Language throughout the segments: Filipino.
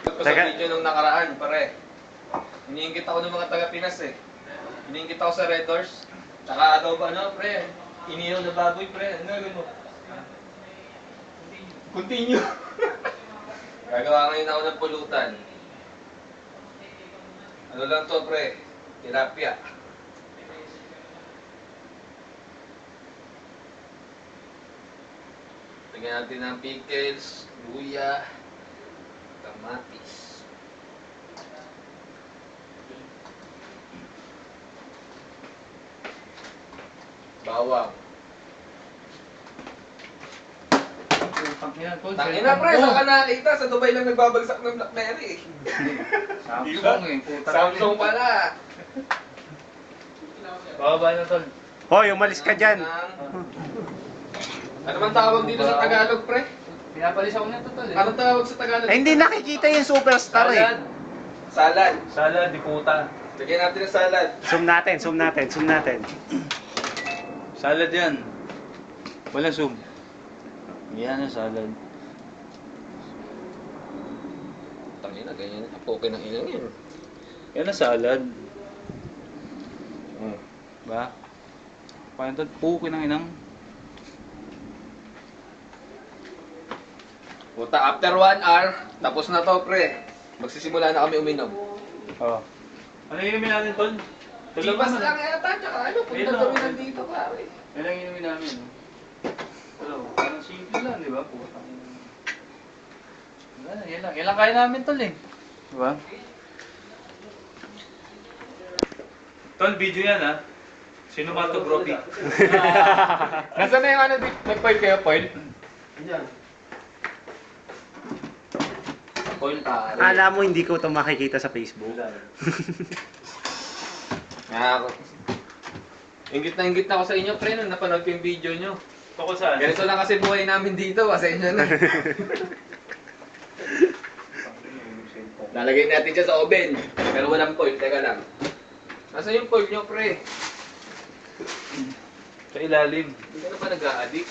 Sa video nung nakaraan, pare. Iniingit ako ng mga taga-Pinas eh. Iniingit ako sa Red Doors. Tsaka daw ba ano, pre? Inihaw na baboy, pre. Ano gagawin mo? Continue. Gagawa ngayon ako ng pulutan. Ano lang to, pre? Tilapia. Lagyan natin ng pickles, luya, kamatis. Bawang. Tangina pre, saan ka nakakita? Sa Dubai lang nagbabagsak ng Blackberry. Samsung eh. Samsung pala. Bababa na tol. Hoy, umalis ka dyan. Ano man tawag dito sa Tagalog, pre? Pinapalis ako nito tol eh. Anong tawag sa Tagalog? Eh, hindi nakikita yung superstar eh. Salad. Salad, di puta. Lagyan natin ng salad. Zoom natin, zoom natin, zoom natin. Salad yan. Wala zoom. Yan ang salad. Tangina, ganyan. Okay ng inang yan. Yan ang salad. Ba? Paano tol? Puki ng inang. Puta, after 1 hour, tapos na to, pre. Magsisimula na kami uminom. Oo. Ano inumin natin tol? Chivas lang yata, tsaka ano, punta kami nandito, pare. Yan ang inumin namin. Hello, parang simple lang, di ba? Putang ina. Wala, yan lang. Yan lang kaya namin tol eh. Di ba? Tol, video yan ha. Sino ba ito, Broby? Nasaan na yung ano, may foil kayo, foil? Diyan. Foil, pare. Alam mo, hindi ko ito makikita sa Facebook. Nga ako. Ingit na ako sa inyo, pre, nung napanood ko yung video nyo. Toko saan? Ganito lang kasi buhay namin dito, pasensya na. Lalagay natin siya sa oven, pero walang foil, teka lang. Nasaan yung foil nyo, pre? Sa ilalim. Hindi ka na ba nag-a-addict?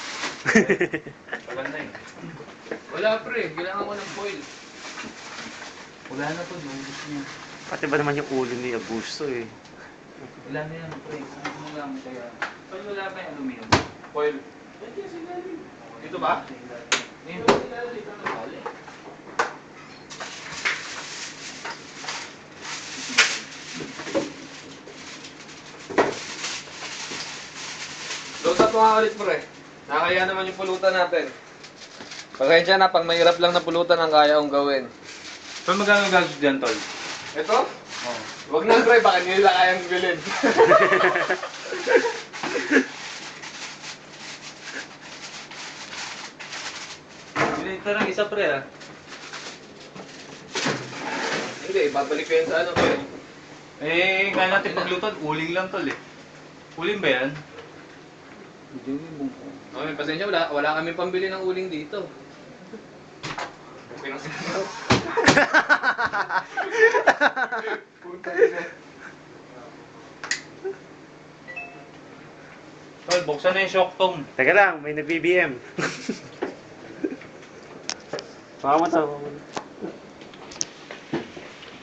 Tagal na eh. Wala, pre. Kailangan ko ng foil. Wala na to, naubos niya. Pati ba naman yung ulo ni Augusto eh. Wala na yan, pre. Ano lang kaya? Pag wala pa yung aluminum. Foil. Dito ba? Dito. Lutat mo nga ulit, pre. Nakakaya naman yung pulutan natin. Pasensya na, pag mahirap lang na pulutan ang kaya kong gawin. Tol, magkano gastos dyan, tol? Ito? Oo. Huwag na, pre. Baka hindi nila kayang bilhin. Ito lang isa, pre, ha? Hindi, babalik ko yun sa ano, pre. Eh, kaya natin pagluto, uling lang, tol, eh. Uling ba yan? Okay, pasensya, wala kami pambili ng uling dito. Okay lang siguro. Tol, buksan na yung shock tong. Teka lang, may nag-BBM. Baka mo to.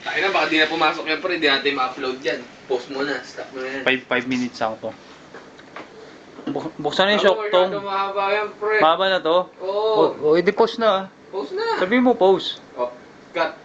Tayo na, baka di na pumasok yan, pre. Di natin ma-upload yan. Post mo na, stop mo na yan. 5 minutes ako to. Buksan na yung shock tong. Mahaba yan, pre. Mahaba na to? Oo. O, edi post na, ah. Post na. Sabi mo, post. Oh, cut.